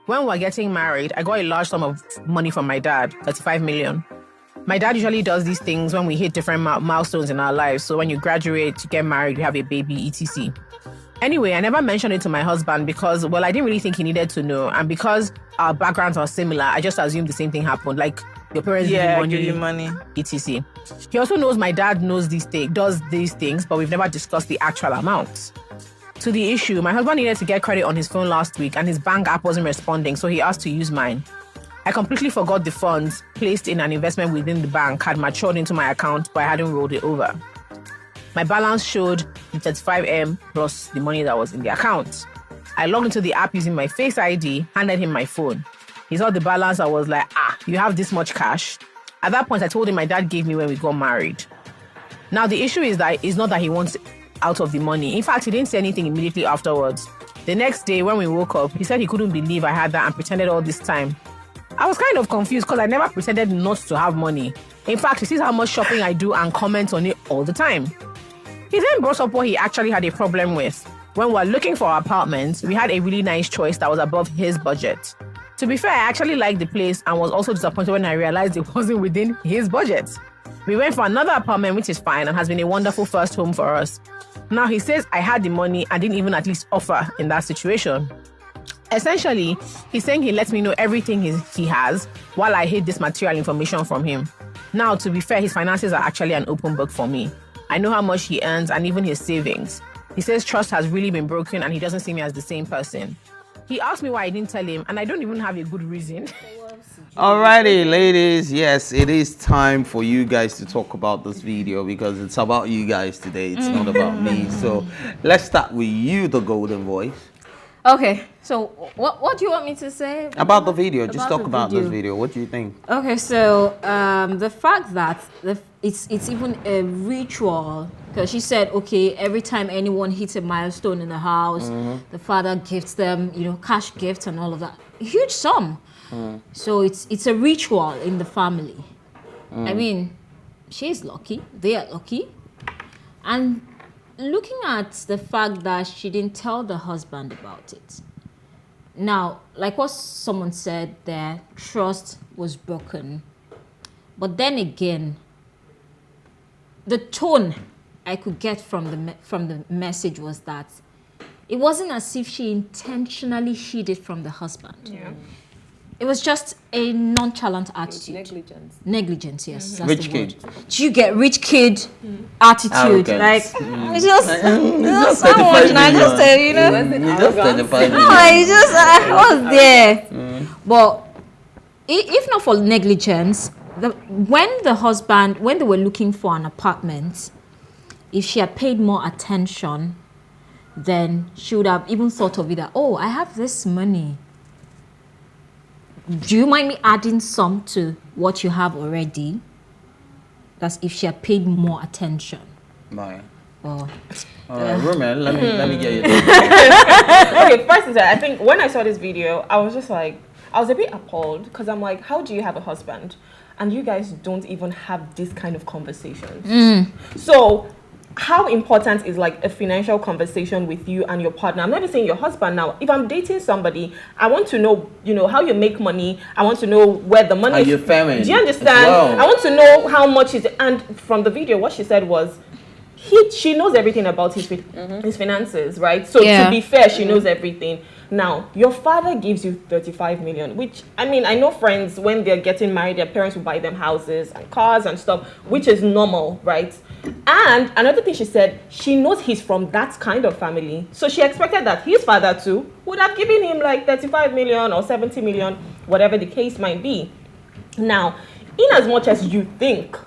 When we were getting married, I got a large sum of money from my dad, 35 million. My dad usually does these things when we hit different milestones in our lives. So when you graduate, you get married, you have a baby, etc. Anyway, I never mentioned it to my husband because, well, I didn't really think he needed to know. And because our backgrounds are similar, I just assumed the same thing happened. Like, your parents give you money, etc. He also knows my dad does these things, but we've never discussed the actual amount. To the issue, my husband needed to get credit on his phone last week and his bank app wasn't responding, so he asked to use mine. I completely forgot the funds placed in an investment within the bank had matured into my account, but I hadn't rolled it over. My balance showed the 35M plus the money that was in the account. I logged into the app using my Face ID, handed him my phone. He saw the balance. I was like, you have this much cash? At that point, I told him my dad gave me when we got married. Now, the issue is that it's not that he wants out of the money. In fact, he didn't say anything immediately afterwards. The next day, when we woke up, he said he couldn't believe I had that and pretended all this time. I was kind of confused because I never pretended not to have money. In fact, he sees how much shopping I do and comments on it all the time. He then brought up what he actually had a problem with. When we were looking for our apartments, we had a really nice choice that was above his budget. To be fair, I actually liked the place and was also disappointed when I realized it wasn't within his budget. We went for another apartment, which is fine and has been a wonderful first home for us. Now he says I had the money and didn't even at least offer in that situation. Essentially, he's saying he lets me know everything he has while I hid this material information from him. Now, to be fair, his finances are actually an open book for me. I know how much he earns and even his savings. He says trust has really been broken and he doesn't see me as the same person. He asked me why I didn't tell him and I don't even have a good reason. Alrighty, ladies, yes, it is time for you guys to talk about this video because it's about you guys today. It's not about me. So let's start with you, the golden voice. Okay, so what do you want me to say about the video? Just talk about this video. What do you think? Okay, so the fact that it's even a ritual, because she said, okay, every time anyone hits a milestone in the house, the father gifts them, cash gifts and all of that. A huge sum. So it's a ritual in the family. I mean, she's lucky, they are lucky. And looking at the fact that she didn't tell the husband about it. Now, like what someone said there, trust was broken. But then again, the tone I could get from the message was that it wasn't as if she intentionally hid it from the husband. Yeah. It was just a nonchalant attitude. Negligence, yes. That's Rich the word. kid. You get rich kid attitude. Arrogance. Like, it's just so much. And I just say, I was there. But if not for negligence, when they were looking for an apartment, if she had paid more attention, then she would have even thought of it that, oh, I have this money. Do you mind me adding some to what you have already? That's if she had paid more attention. Right. Oh. Roman, let me get you. Okay, first is that I think when I saw this video, I was just like, I was a bit appalled because I'm like, how do you have a husband and you guys don't even have this kind of conversations? So how important is like a financial conversation with you and your partner? I'm not even saying your husband now. If I'm dating somebody, I want to know, how you make money. I want to know where the money is. Your family. Do you understand? Well. I want to know how much is. And from the video, what she said was, she knows everything about his finances, right? So to be fair, she knows everything. Now, your father gives you 35 million, which, I mean, I know friends, when they're getting married, their parents will buy them houses and cars and stuff, which is normal, right? And another thing she said, she knows he's from that kind of family. So she expected that his father too would have given him like 35 million or 70 million, whatever the case might be. Now, in as much as you think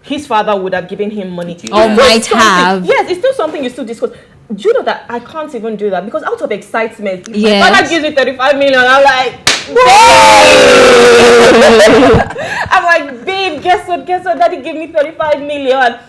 his father would have given him money, or might have. Yes, it's still something you still discuss. Do you know that I can't even do that because out of excitement, my father gives me 35 million. I'm like, I'm like, babe, guess what? Daddy gave me 35 million.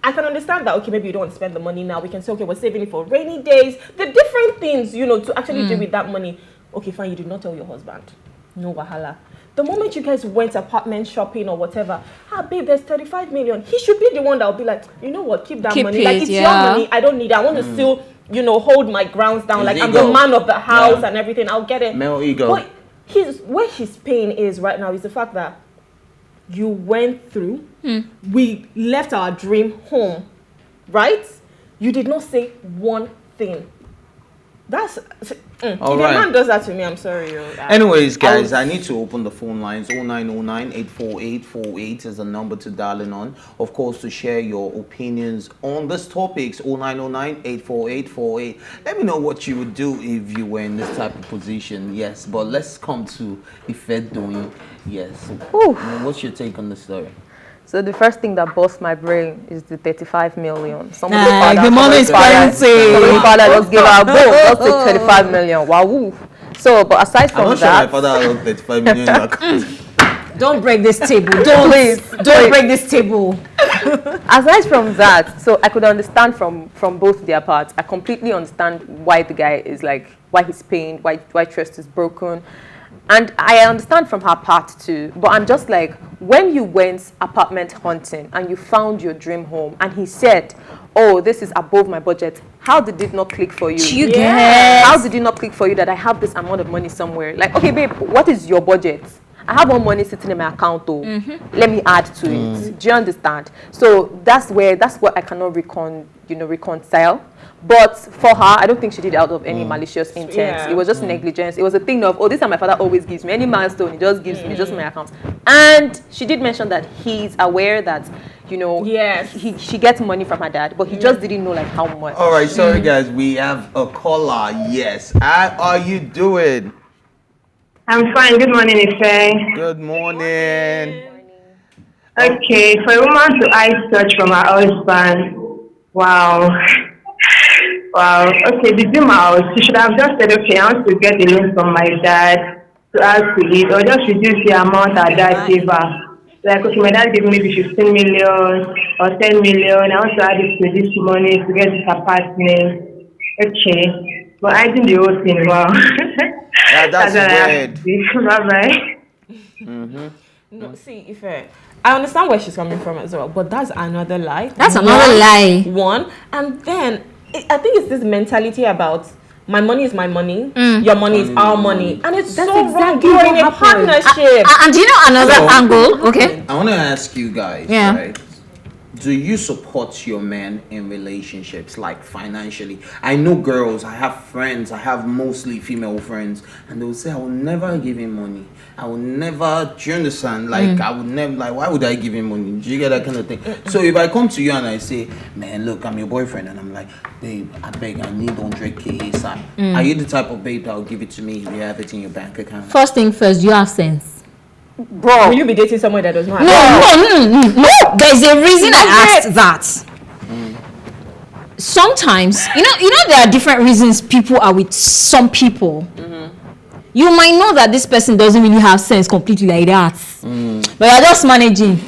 I can understand that, okay, maybe you don't want to spend the money now. We can say, okay, we're saving it for rainy days. The different things, to actually do with that money. Okay, fine, you did not tell your husband. No wahala. The moment you guys went apartment shopping or whatever, babe, there's 35 million. He should be the one that will be like, you know what, keep that money. Like, it's your money. I don't need it. I want to still hold my grounds down. His Like, I'm ego. the man of the house and everything. I'll get it. Male ego. But where his pain is right now is the fact that you went through. We left our dream home, right? You did not say one thing. That's if a man does that to me, I'm sorry. Anyways, guys, I need to open the phone lines. 0909-848-48 is the number to dial in on. Of course, to share your opinions on this topics. 0909-848-48. Let me know what you would do if you were in this type of position. Yes, but let's come to Ife doing. Yes. What's your take on the story? So the first thing that busts my brain is the 35 million. The money is expensive. Somebody's father just gave her a boom. Just take 35 million. Wow. So, but aside from I'm not that, sure my father has 35 million. Don't break this table. Don't break this table. aside from that, so I could understand from both their parts. I completely understand why the guy is like, why he's pained, why trust is broken. And I understand from her part too, but I'm just like, when you went apartment hunting and you found your dream home and he said, oh, this is above my budget, how did it not click for you? How did it not click for you that I have this amount of money somewhere? Like, okay, babe, what is your budget? I have more money sitting in my account though. Let me add to it. Do you understand? So that's what I cannot reconcile. But for her, I don't think she did it out of any malicious intent. Yeah. It was just negligence. It was a thing of, oh, this is my father always gives me. Any milestone, he just gives me, just my account. And she did mention that he's aware that, she gets money from her dad, but he just didn't know like how much. All right, sorry guys, we have a caller. Yes. How are you doing? I'm fine. Good morning, Ife. Good morning. Okay, for a woman to hide such from her husband, wow. Wow. Okay, the dream house, she should have just said, okay, I want to get a loan from my dad to add to it, or just reduce the amount her dad gave her. Like, okay, my dad gave me maybe 15 million or 10 million. I want to add it to this money to get this apartment. Okay. But I did the whole thing, wow. Yeah, that's weird. Bye-bye. No, see, Ife, I understand where she's coming from as well, but that's another lie. That's another lie. One, and then I think it's this mentality about my money is my money, your money is our money, and it's That's so wrong. exactly You're what in a happened. partnership. And do you know another angle? Okay. I want to ask you guys, Yeah. right? Do you support your men in relationships, like financially? I know girls, I have friends, I have mostly female friends, and they will say, I will never give him money. I will never, do you understand? Like, I would never, like, why would I give him money? Do you get that kind of thing? So if I come to you and I say, man, look, I'm your boyfriend, and I'm like, babe, I beg, I need 100K ASAP. Are you the type of babe that will give it to me if you have it in your bank account? First thing first, you have sense. Bro. Will you be dating someone that does not have No. There's a reason I asked that. Sometimes, you know, there are different reasons people are with some people. You might know that this person doesn't really have sense completely like that, but you're just managing.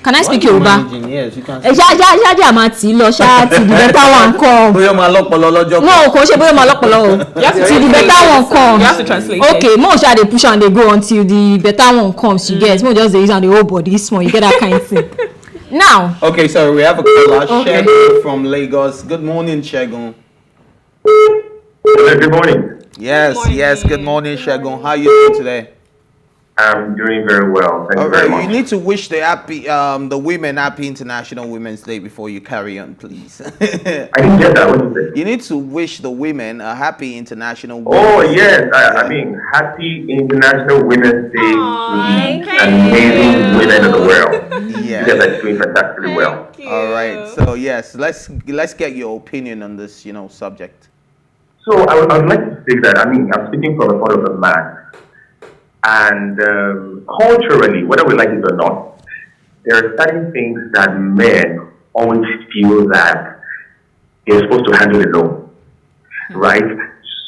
Can I speak Yoruba? Yes, you can. The better one come. No, Till the better one comes. You have to translate. Okay, more shall they push and they go until the better one comes. You get more just they use on the whole body small. You get that kind of thing. Now. Okay, sorry, we have a caller, Segun from Lagos. Good morning, Segun. Good morning. Yes, good morning, Segun. How are you doing today? I'm doing very well. Thank you very much. You need to wish the women happy International Women's Day before you carry on, please. I didn't get that. What did you say? You need to wish the women a happy International Oh, Women's Day. yes. I mean, happy International Women's Day to the amazing women of the world. Yeah. You guys are doing fantastically well. All right. So, yes, let's get your opinion on this, subject. So I would like to say that, I mean, I'm speaking from the point of a man. And culturally, whether we like it or not, there are certain things that men always feel that they're supposed to handle alone, right?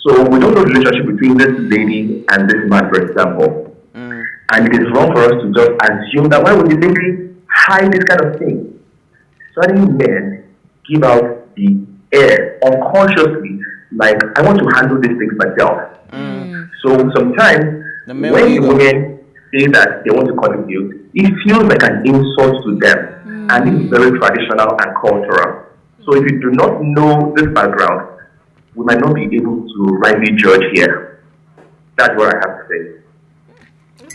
So we don't know the relationship between this lady and this man, for example. And it is wrong for us to just assume that why would the lady hide this kind of thing? Certain men give out the air unconsciously, like, I want to handle these things myself. So sometimes, when women say that they want to contribute, it feels like an insult to them, and it's very traditional and cultural. So if you do not know this background, we might not be able to rightly judge here. That's what I have to say.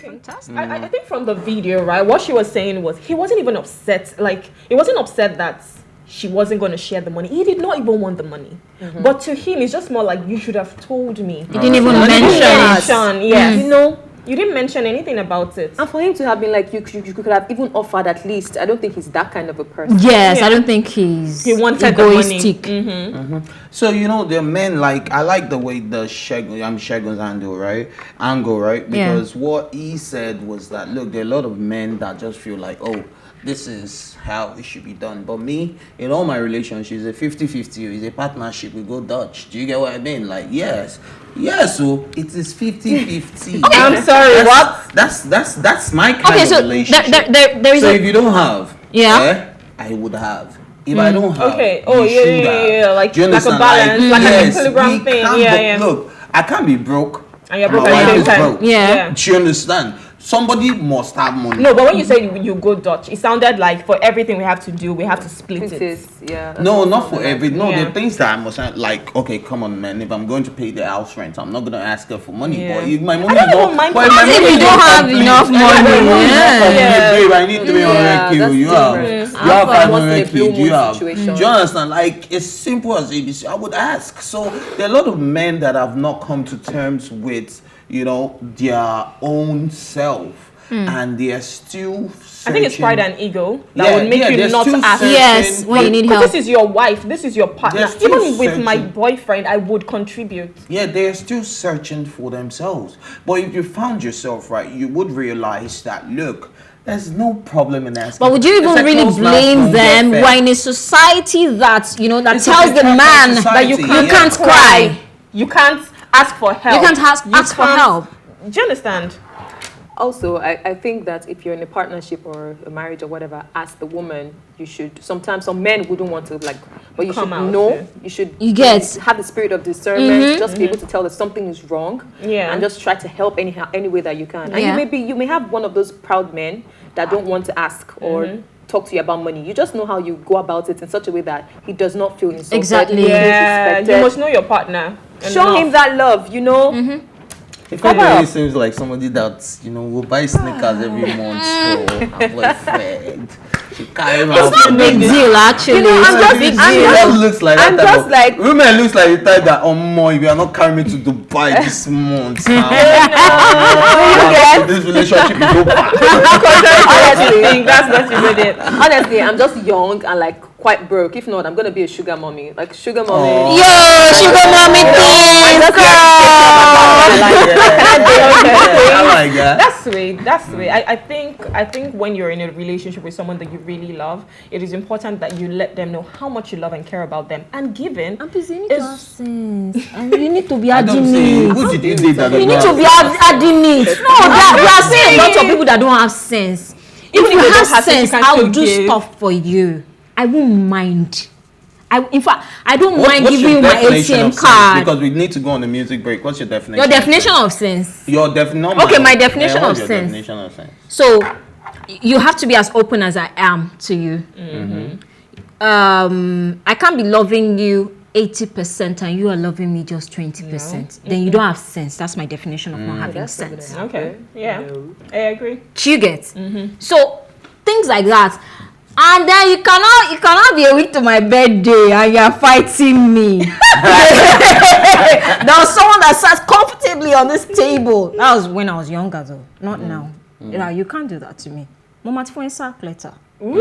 Fantastic. I think from the video, right, what she was saying was he wasn't even upset. Like, he wasn't upset that she wasn't going to share the money. He did not even want the money. But to him, it's just more like, you should have told me. You didn't even mention. Yes. You know, you didn't mention anything about it. And for him to have been like, you could have even offered at least. I don't think he's that kind of a person. Yes, I don't think he wanted egoistic. the money. So the men, like, I like the way the Segun's angle, right? Because what he said was that, look, there are a lot of men that just feel like, oh, this is how it should be done. But me, in all my relationships, a 50-50, it's a partnership. We go Dutch. Do you get what I mean? Like, yes, so it is 50-50. Okay, I'm sorry, what? That's my kind of relationship. There is so if you don't have, I would have. If I don't have, yeah, like a balance, like an equilibrium thing. Look, I can't be broke. And you're broke at the same time. Yeah. Do you understand? Somebody must have money. No, but when you say you go Dutch, it sounded like for everything we have to do, we have to split it. Yeah. No, not for every. No, the things that I must like. Okay, come on, man. If I'm going to pay the house rent, I'm not gonna ask her for money. But if my money don't, if you don't have enough money, babe, I need 300k. You have 500k. Do you have? Do you understand? Like, it's simple as ABC. I would ask. So there are a lot of men that have not come to terms with, their own self, and they are still searching. I think it's pride and ego that would make you not ask. Yes, when you need help. This is your wife, this is your partner. Even with my boyfriend, I would contribute. Yeah, they're still searching for themselves. But if you found yourself right, you would realize that, look, there's no problem in asking. But would you even really blame them? We're in a society that, that tells the man that you can't cry. You can't ask for help. You can't ask for help. Do you understand? Also, I think that if you're in a partnership or a marriage or whatever, as the woman, you should, sometimes some men wouldn't want to, like, but you should know, you should have the spirit of discernment, just be able to tell that something is wrong, and just try to help any way that you can. And you may have one of those proud men that don't want to ask or talk to you about money. You just know how you go about it in such a way that he does not feel insulted. Exactly. Yeah, you must know your partner. Show him that love, It really seems like somebody that, will buy sneakers every month for a boyfriend. It's not a big deal, actually. I'm just like women looks like the type that, if you are not carrying me to Dubai this month, this relationship is over. Honestly, I'm just young and like quite broke. If not, I'm gonna be a sugar mommy. Like sugar mommy. Yo, sugar mommy thing, I like that. That's sweet. I think when you're in a relationship with someone that you really love, it is important that you let them know how much you love and care about them. And giving you need to have sense. And you need to be adding it. Who did you date that? You need to be adding it. No, we are seeing a lot of people that don't have sense. If you have sense, I will do stuff for you. I won't mind. In fact, I don't mind giving you my ATM card. Because we need to go on a music break. What's your definition? Your definition of sense. Okay, my definition of sense. So, you have to be as open as I am to you. I can't be loving you 80% and you are loving me just 20%. Then you don't have sense. That's my definition of not having sense. Okay. Yeah. No. I agree. You get. So, things like that. And then you cannot be a week to my birthday and you're fighting me. There was someone that sat comfortably on this table. That was when I was younger though, not now. You can't do that to me. Mama phone sack letter. Okay.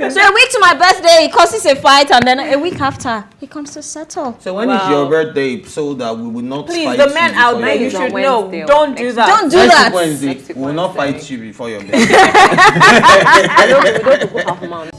So a week to my birthday, he causes a fight, and then a week after, he comes to settle. So when is your birthday, so that we will not fight you? Please, the men out there, you should know. Don't do that. Don't do that. Wednesday, we will not fight you before your birthday. I don't go half a month.